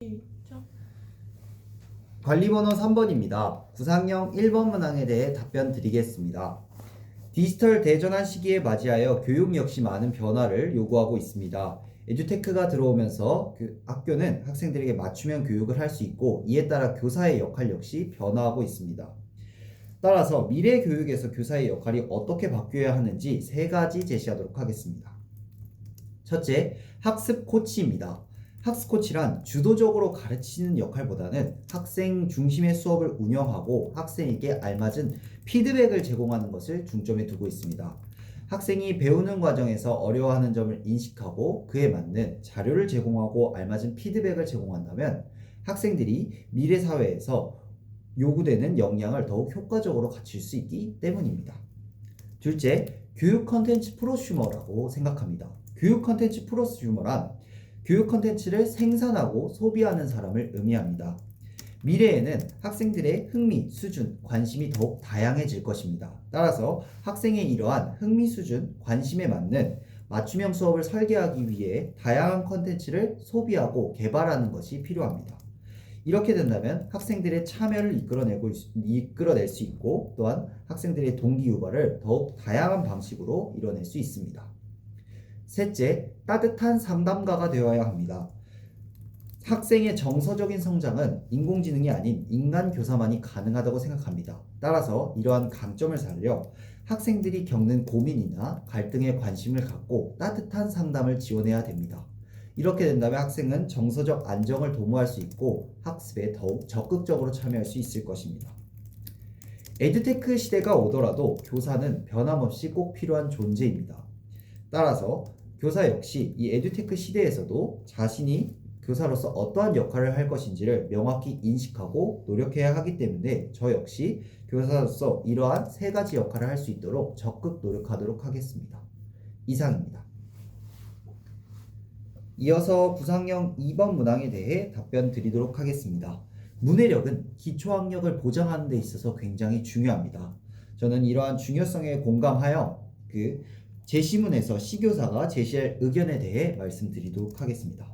시작. 관리번호 3번입니다. 구상형 1번 문항에 대해 답변 드리겠습니다. 디지털 대전환 시기에 맞이하여 교육 역시 많은 변화를 요구하고 있습니다. 에듀테크가 들어오면서 학교는 학생들에게 맞춤형 교육을 할 수 있고, 이에 따라 교사의 역할 역시 변화하고 있습니다. 따라서 미래 교육에서 교사의 역할이 어떻게 바뀌어야 하는지 세 가지 제시하도록 하겠습니다. 첫째, 학습 코치입니다. 학습 코치란 주도적으로 가르치는 역할보다는 학생 중심의 수업을 운영하고 학생에게 알맞은 피드백을 제공하는 것을 중점에 두고 있습니다. 학생이 배우는 과정에서 어려워하는 점을 인식하고 그에 맞는 자료를 제공하고 알맞은 피드백을 제공한다면 학생들이 미래 사회에서 요구되는 역량을 더욱 효과적으로 갖출 수 있기 때문입니다. 둘째, 교육 컨텐츠 프로슈머라고 생각합니다. 교육 컨텐츠 프로슈머란 교육 컨텐츠를 생산하고 소비하는 사람을 의미합니다. 미래에는 학생들의 흥미, 수준, 관심이 더욱 다양해질 것입니다. 따라서 학생의 이러한 흥미, 수준, 관심에 맞는 맞춤형 수업을 설계하기 위해 다양한 컨텐츠를 소비하고 개발하는 것이 필요합니다. 이렇게 된다면 학생들의 참여를 이끌어낼 수 있고, 또한 학생들의 동기 유발을 더욱 다양한 방식으로 이뤄낼 수 있습니다. 셋째, 따뜻한 상담가가 되어야 합니다. 학생의 정서적인 성장은 인공지능이 아닌 인간 교사만이 가능하다고 생각합니다. 따라서 이러한 강점을 살려 학생들이 겪는 고민이나 갈등에 관심을 갖고 따뜻한 상담을 지원해야 됩니다. 이렇게 된다면 학생은 정서적 안정을 도모할 수 있고 학습에 더욱 적극적으로 참여할 수 있을 것입니다. 에듀테크 시대가 오더라도 교사는 변함없이 꼭 필요한 존재입니다. 따라서 교사 역시 이 에듀테크 시대에서도 자신이 교사로서 어떠한 역할을 할 것인지를 명확히 인식하고 노력해야 하기 때문에 저 역시 교사로서 이러한 세 가지 역할을 할 수 있도록 적극 노력하도록 하겠습니다. 이상입니다. 이어서 구상형 2번 문항에 대해 답변 드리도록 하겠습니다. 문해력은 기초학력을 보장하는 데 있어서 굉장히 중요합니다. 저는 이러한 중요성에 공감하여 제시문에서 C교사가 제시할 의견에 대해 말씀드리도록 하겠습니다.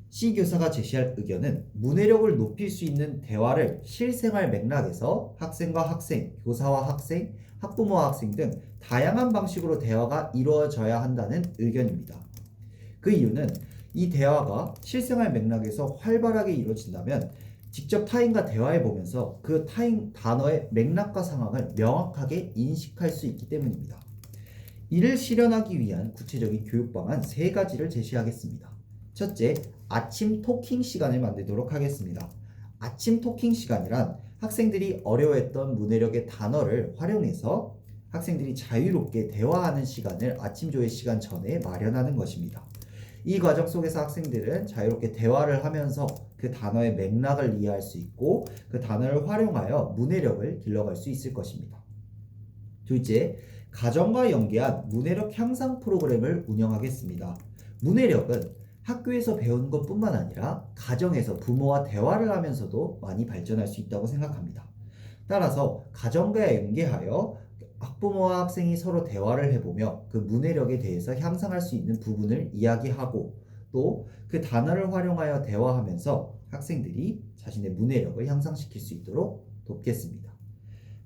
C교사가 제시할 의견은 문해력을 높일 수 있는 대화를 실생활 맥락에서 학생과 학생, 교사와 학생, 학부모와 학생 등 다양한 방식으로 대화가 이루어져야 한다는 의견입니다. 그 이유는 이 대화가 실생활 맥락에서 활발하게 이루어진다면 직접 타인과 대화해보면서 그 타인 단어의 맥락과 상황을 명확하게 인식할 수 있기 때문입니다. 이를 실현하기 위한 구체적인 교육 방안 세 가지를 제시하겠습니다. 첫째, 아침 토킹 시간을 만들도록 하겠습니다. 아침 토킹 시간이란 학생들이 어려워했던 문해력의 단어를 활용해서 학생들이 자유롭게 대화하는 시간을 아침 조회 시간 전에 마련하는 것입니다. 이 과정 속에서 학생들은 자유롭게 대화를 하면서 그 단어의 맥락을 이해할 수 있고 그 단어를 활용하여 문해력을 길러갈 수 있을 것입니다. 둘째, 가정과 연계한 문해력 향상 프로그램을 운영하겠습니다. 문해력은 학교에서 배우는 것뿐만 아니라 가정에서 부모와 대화를 하면서도 많이 발전할 수 있다고 생각합니다. 따라서 가정과 연계하여 학부모와 학생이 서로 대화를 해보며 그 문해력에 대해서 향상할 수 있는 부분을 이야기하고 또 그 단어를 활용하여 대화하면서 학생들이 자신의 문해력을 향상시킬 수 있도록 돕겠습니다.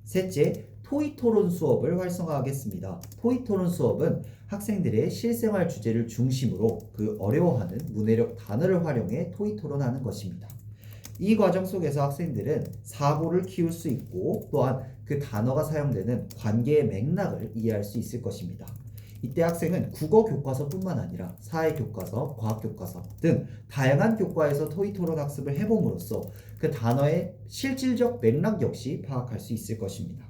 셋째, 토의 토론 수업을 활성화하겠습니다. 토의 토론 수업은 학생들의 실생활 주제를 중심으로 그 어려워하는 문해력 단어를 활용해 토의 토론하는 것입니다. 이 과정 속에서 학생들은 사고를 키울 수 있고 또한 그 단어가 사용되는 관계의 맥락을 이해할 수 있을 것입니다. 이때 학생은 국어 교과서뿐만 아니라 사회 교과서, 과학 교과서 등 다양한 교과에서 토의 토론 학습을 해봄으로써 그 단어의 실질적 맥락 역시 파악할 수 있을 것입니다.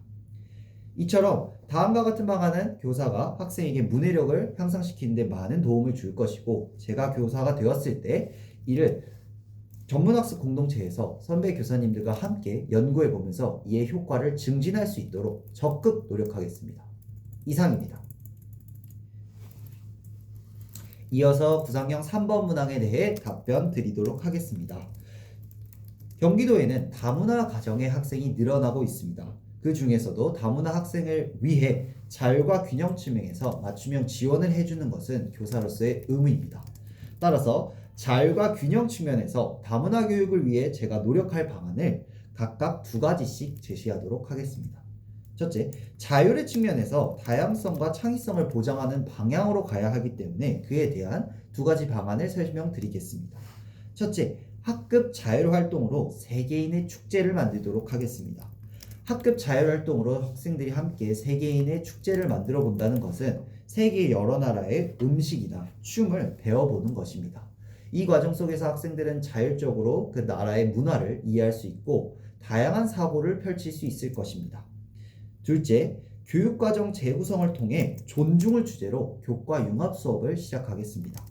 이처럼 다음과 같은 방안은 교사가 학생에게 문해력을 향상시키는 데 많은 도움을 줄 것이고 제가 교사가 되었을 때 이를 전문학습 공동체에서 선배 교사님들과 함께 연구해보면서 이의 효과를 증진할 수 있도록 적극 노력하겠습니다. 이상입니다. 이어서 구상형 3번 문항에 대해 답변 드리도록 하겠습니다. 경기도에는 다문화 가정의 학생이 늘어나고 있습니다. 그 중에서도 다문화 학생을 위해 자율과 균형 측면에서 맞춤형 지원을 해주는 것은 교사로서의 의무입니다. 따라서 자율과 균형 측면에서 다문화 교육을 위해 제가 노력할 방안을 각각 두 가지씩 제시하도록 하겠습니다. 첫째, 자율의 측면에서 다양성과 창의성을 보장하는 방향으로 가야 하기 때문에 그에 대한 두 가지 방안을 설명드리겠습니다. 첫째, 학급 자율활동으로 세계인의 축제를 만들도록 하겠습니다. 학급 자율활동으로 학생들이 함께 세계인의 축제를 만들어 본다는 것은 세계 여러 나라의 음식이나 춤을 배워보는 것입니다. 이 과정 속에서 학생들은 자율적으로 그 나라의 문화를 이해할 수 있고 다양한 사고를 펼칠 수 있을 것입니다. 둘째, 교육과정 재구성을 통해 존중을 주제로 교과 융합 수업을 시작하겠습니다.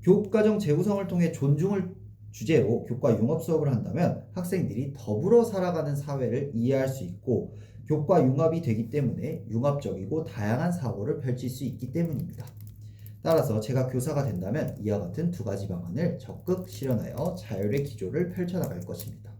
교육과정 재구성을 통해 존중을 주제로 교과 융합 수업을 한다면 학생들이 더불어 살아가는 사회를 이해할 수 있고 교과 융합이 되기 때문에 융합적이고 다양한 사고를 펼칠 수 있기 때문입니다. 따라서 제가 교사가 된다면 이와 같은 두 가지 방안을 적극 실현하여 자율의 기조를 펼쳐나갈 것입니다.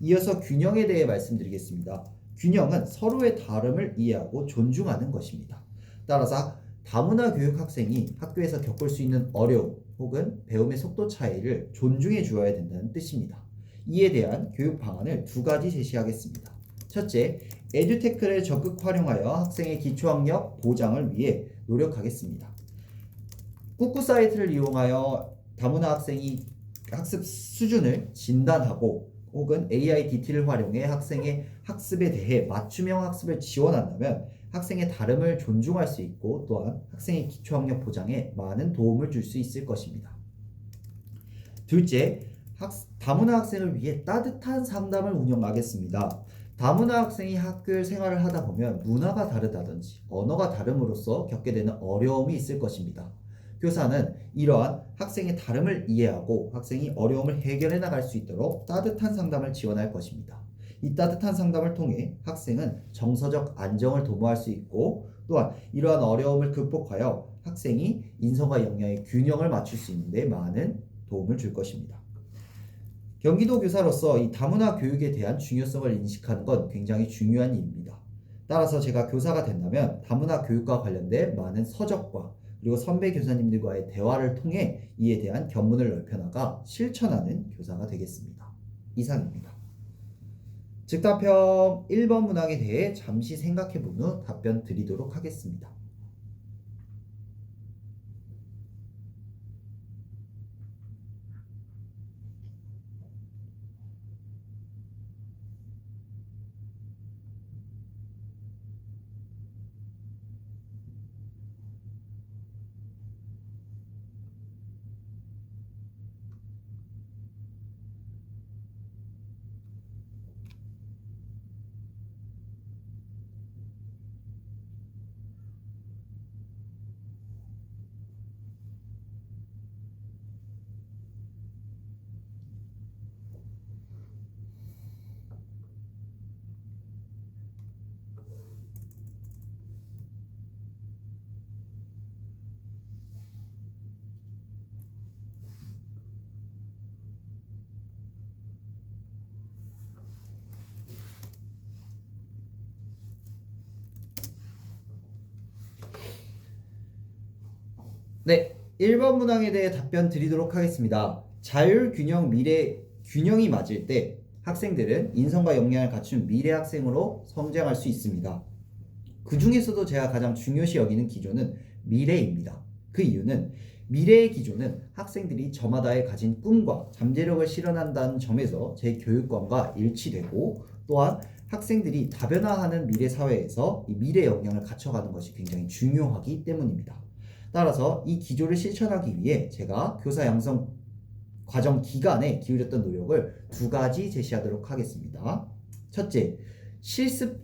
이어서 균형에 대해 말씀드리겠습니다. 균형은 서로의 다름을 이해하고 존중하는 것입니다. 따라서 다문화 교육 학생이 학교에서 겪을 수 있는 어려움 혹은 배움의 속도 차이를 존중해 주어야 된다는 뜻입니다. 이에 대한 교육 방안을 두 가지 제시하겠습니다. 첫째, 에듀테크를 적극 활용하여 학생의 기초학력 보장을 위해 노력하겠습니다. 꾸꾸 사이트를 이용하여 다문화 학생이 학습 수준을 진단하고 혹은 AIDT를 활용해 학생의 학습에 대해 맞춤형 학습을 지원한다면 학생의 다름을 존중할 수 있고 또한 학생의 기초학력 보장에 많은 도움을 줄 수 있을 것입니다. 둘째, 다문화 학생을 위해 따뜻한 상담을 운영하겠습니다. 다문화 학생이 학교 생활을 하다 보면 문화가 다르다든지 언어가 다름으로써 겪게 되는 어려움이 있을 것입니다. 교사는 이러한 학생의 다름을 이해하고 학생이 어려움을 해결해 나갈 수 있도록 따뜻한 상담을 지원할 것입니다. 이 따뜻한 상담을 통해 학생은 정서적 안정을 도모할 수 있고 또한 이러한 어려움을 극복하여 학생이 인성과 역량의 균형을 맞출 수 있는 데 많은 도움을 줄 것입니다. 경기도 교사로서 이 다문화 교육에 대한 중요성을 인식하는 건 굉장히 중요한 일입니다. 따라서 제가 교사가 된다면 다문화 교육과 관련된 많은 서적과 그리고 선배 교사님들과의 대화를 통해 이에 대한 견문을 넓혀나가 실천하는 교사가 되겠습니다. 이상입니다. 즉답형 1번 문항에 대해 잠시 생각해 본 후 답변 드리도록 하겠습니다. 네, 1번 문항에 대해 답변 드리도록 하겠습니다. 자율, 균형, 미래, 균형이 맞을 때 학생들은 인성과 역량을 갖춘 미래 학생으로 성장할 수 있습니다. 그 중에서도 제가 가장 중요시 여기는 기조는 미래입니다. 그 이유는 미래의 기조는 학생들이 저마다의 가진 꿈과 잠재력을 실현한다는 점에서 제 교육관과 일치되고 또한 학생들이 다변화하는 미래 사회에서 이 미래 역량을 갖춰가는 것이 굉장히 중요하기 때문입니다. 따라서 이 기조를 실천하기 위해 제가 교사 양성 과정 기간에 기울였던 노력을 두 가지 제시하도록 하겠습니다. 첫째, 실습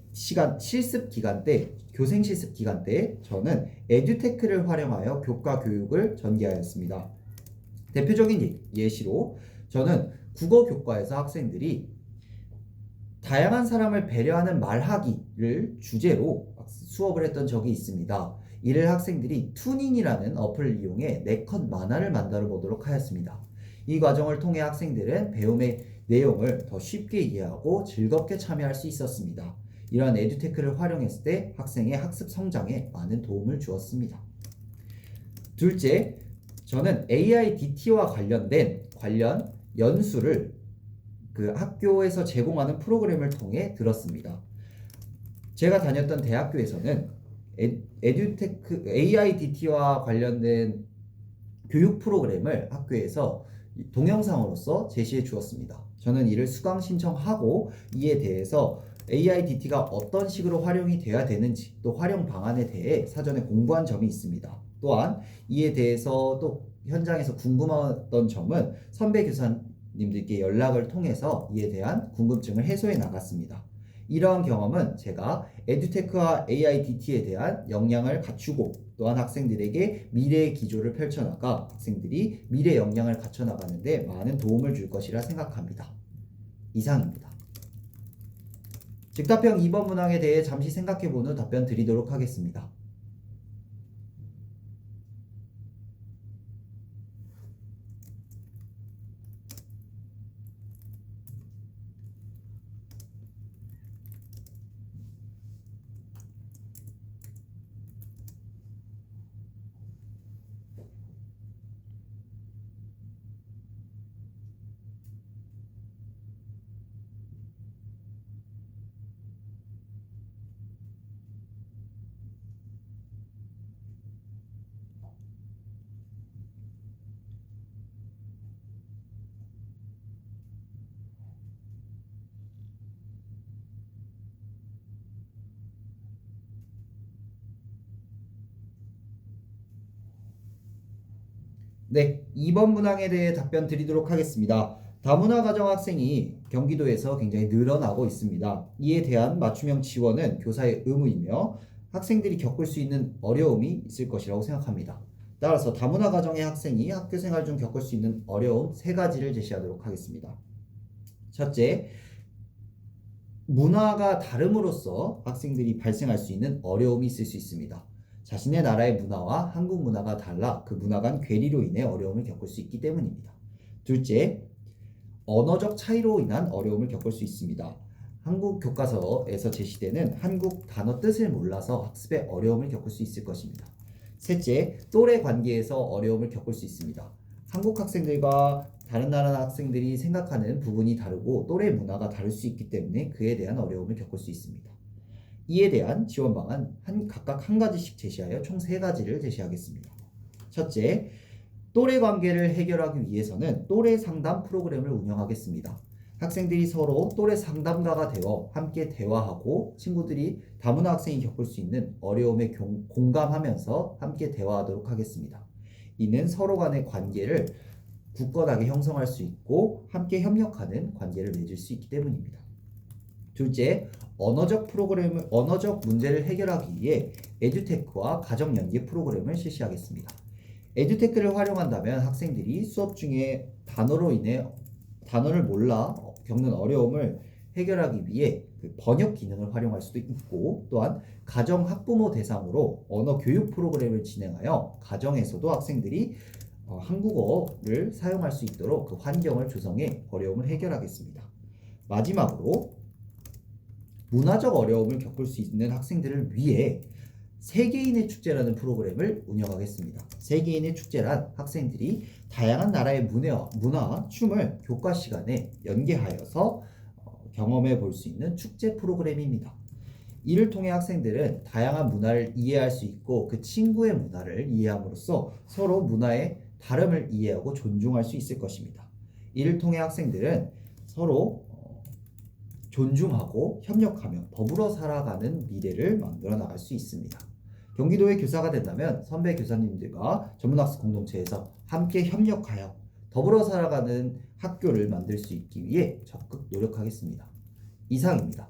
기간 때, 교생 실습 기간 때 저는 에듀테크를 활용하여 교과 교육을 전개하였습니다. 대표적인 예시로 저는 국어 교과에서 학생들이 다양한 사람을 배려하는 말하기를 주제로 수업을 했던 적이 있습니다. 이를 학생들이 투닝이라는 어플을 이용해 4컷 만화를 만들어 보도록 하였습니다. 이 과정을 통해 학생들은 배움의 내용을 더 쉽게 이해하고 즐겁게 참여할 수 있었습니다. 이러한 에듀테크를 활용했을 때 학생의 학습 성장에 많은 도움을 주었습니다. 둘째, 저는 AIDT와 관련된 관련 연수를 그 학교에서 제공하는 프로그램을 통해 들었습니다. 제가 다녔던 대학교에서는 에듀테크 AIDT와 관련된 교육 프로그램을 학교에서 동영상으로서 제시해 주었습니다. 저는 이를 수강 신청하고 이에 대해서 AIDT가 어떤 식으로 활용이 되어야 되는지 또 활용 방안에 대해 사전에 공부한 점이 있습니다. 또한 이에 대해서 또 현장에서 궁금했던 점은 선배 교사님들께 연락을 통해서 이에 대한 궁금증을 해소해 나갔습니다. 이러한 경험은 제가 에듀테크와 AIDT에 대한 역량을 갖추고 또한 학생들에게 미래의 기조를 펼쳐나가 학생들이 미래 역량을 갖춰나가는 데 많은 도움을 줄 것이라 생각합니다. 이상입니다. 즉답형 2번 문항에 대해 잠시 생각해본 후 답변 드리도록 하겠습니다. 네, 2번 문항에 대해 답변 드리도록 하겠습니다. 다문화 가정 학생이 경기도에서 굉장히 늘어나고 있습니다. 이에 대한 맞춤형 지원은 교사의 의무이며 학생들이 겪을 수 있는 어려움이 있을 것이라고 생각합니다. 따라서 다문화 가정의 학생이 학교 생활 중 겪을 수 있는 어려움 3가지를 제시하도록 하겠습니다. 첫째, 문화가 다름으로써 학생들이 발생할 수 있는 어려움이 있을 수 있습니다. 자신의 나라의 문화와 한국 문화가 달라 그 문화 간 괴리로 인해 어려움을 겪을 수 있기 때문입니다. 둘째, 언어적 차이로 인한 어려움을 겪을 수 있습니다. 한국 교과서에서 제시되는 한국 단어 뜻을 몰라서 학습에 어려움을 겪을 수 있을 것입니다. 셋째, 또래 관계에서 어려움을 겪을 수 있습니다. 한국 학생들과 다른 나라 학생들이 생각하는 부분이 다르고 또래 문화가 다를 수 있기 때문에 그에 대한 어려움을 겪을 수 있습니다. 이에 대한 지원 방안 각각 한 가지씩 제시하여 총 3가지를 제시하겠습니다. 첫째, 또래 관계를 해결하기 위해서는 또래 상담 프로그램을 운영하겠습니다. 학생들이 서로 또래 상담가가 되어 함께 대화하고 친구들이 다문화 학생이 겪을 수 있는 어려움에 공감하면서 함께 대화하도록 하겠습니다. 이는 서로 간의 관계를 굳건하게 형성할 수 있고 함께 협력하는 관계를 맺을 수 있기 때문입니다. 둘째, 언어적 문제를 해결하기 위해 에듀테크와 가정 연계 프로그램을 실시하겠습니다. 에듀테크를 활용한다면 학생들이 수업 중에 단어를 몰라 겪는 어려움을 해결하기 위해 그 번역 기능을 활용할 수도 있고 또한 가정 학부모 대상으로 언어 교육 프로그램을 진행하여 가정에서도 학생들이 한국어를 사용할 수 있도록 그 환경을 조성해 어려움을 해결하겠습니다. 마지막으로 문화적 어려움을 겪을 수 있는 학생들을 위해 세계인의 축제라는 프로그램을 운영하겠습니다. 세계인의 축제란 학생들이 다양한 나라의 문화, 춤을 교과 시간에 연계하여서 경험해 볼 수 있는 축제 프로그램입니다. 이를 통해 학생들은 다양한 문화를 이해할 수 있고 그 친구의 문화를 이해함으로써 서로 문화의 다름을 이해하고 존중할 수 있을 것입니다. 이를 통해 학생들은 서로 존중하고 협력하며 더불어 살아가는 미래를 만들어 나갈 수 있습니다. 경기도의 교사가 된다면 선배 교사님들과 전문학습 공동체에서 함께 협력하여 더불어 살아가는 학교를 만들 수 있기 위해 적극 노력하겠습니다. 이상입니다.